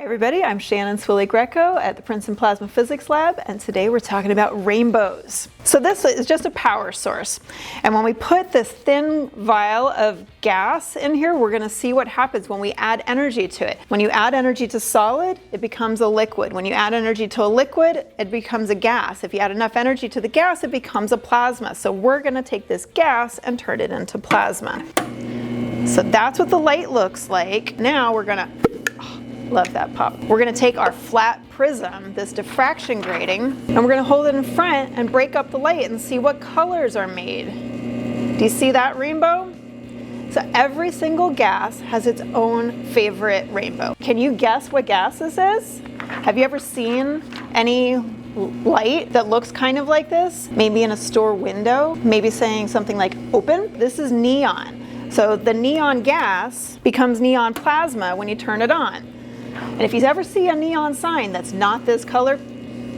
everybody, I'm Shannon Swilley Greco at the Princeton Plasma Physics Lab, and today we're talking about rainbows. So this is just a power source, and when we put this thin vial of gas in here, we're going to see what happens when we add energy to it. When you add energy to solid, it becomes a liquid. When you add energy to a liquid, it becomes a gas. If you add enough energy to the gas, it becomes a plasma. So we're going to take this gas and turn it into plasma. So that's what the light looks like. Now we're going to love that pop. We're going to take our flat prism, this diffraction grating, and we're going to hold it in front and break up the light and see what colors are made. Do you see that rainbow? So every single gas has its own favorite rainbow. Can you guess what gas this is? Have you ever seen any light that looks kind of like this? Maybe in a store window, maybe saying something like open. This is neon. So the neon gas becomes neon plasma when you turn it on. And if you ever see a neon sign that's not this color,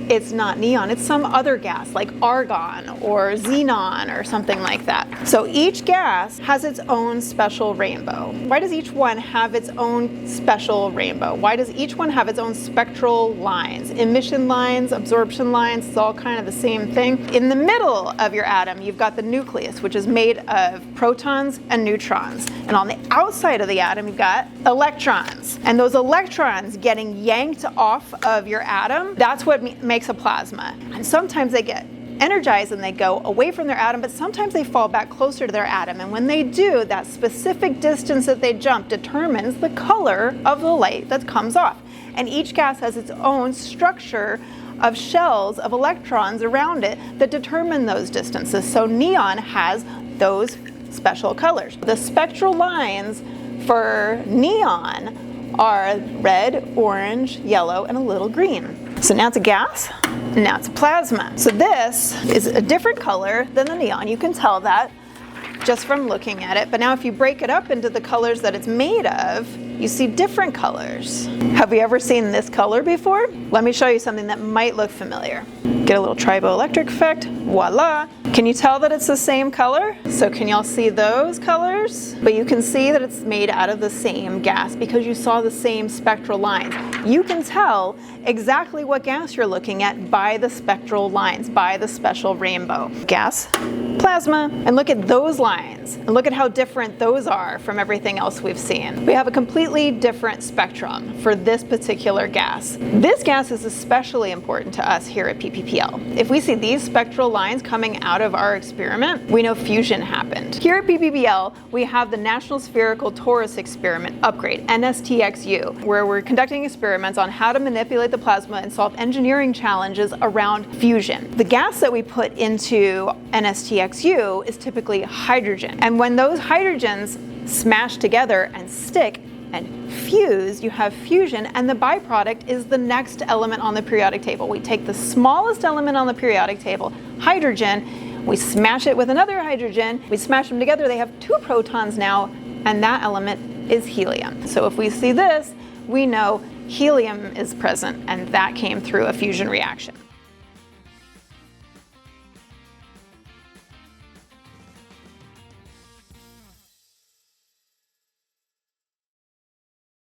it's not neon, it's some other gas like argon or xenon or something like that. So each gas has its own special rainbow. Why does each one have its own special rainbow? Why does each one have its own spectral lines? Emission lines, absorption lines, it's all kind of the same thing. In the middle of your atom, you've got the nucleus, which is made of protons and neutrons. And on the outside of the atom, you've got electrons. And those electrons getting yanked off of your atom, that's what makes a plasma. And sometimes they get energized and they go away from their atom, but sometimes they fall back closer to their atom. And when they do, that specific distance that they jump determines the color of the light that comes off. And each gas has its own structure of shells of electrons around it that determine those distances. So neon has those special colors. The spectral lines for neon are red, orange, yellow, and a little green. So now it's a gas, and now it's a plasma. So this is a different color than the neon. You can tell that just from looking at it. But now if you break it up into the colors that it's made of, you see different colors. Have you ever seen this color before? Let me show you something that might look familiar. Get a little triboelectric effect, voila. Can you tell that it's the same color? So can y'all see those colors? But you can see that it's made out of the same gas because you saw the same spectral lines. You can tell exactly what gas you're looking at by the spectral lines, by the special rainbow. Gas, plasma, and look at those lines. And look at how different those are from everything else we've seen. We have a completely different spectrum for this particular gas. This gas is especially important to us here at PPPL. If we see these spectral lines coming out of our experiment, we know fusion happened. Here at PPPL, we have the National Spherical Torus experiment upgrade, NSTXU, where we're conducting experiments on how to manipulate the plasma and solve engineering challenges around fusion. The gas that we put into NSTXU is typically hydrogen. And when those hydrogens smash together and stick and fuse, you have fusion, and the byproduct is the next element on the periodic table. We take the smallest element on the periodic table, hydrogen, we smash it with another hydrogen, we smash them together, they have two protons now, and that element is helium. So if we see this, we know helium is present, and that came through a fusion reaction.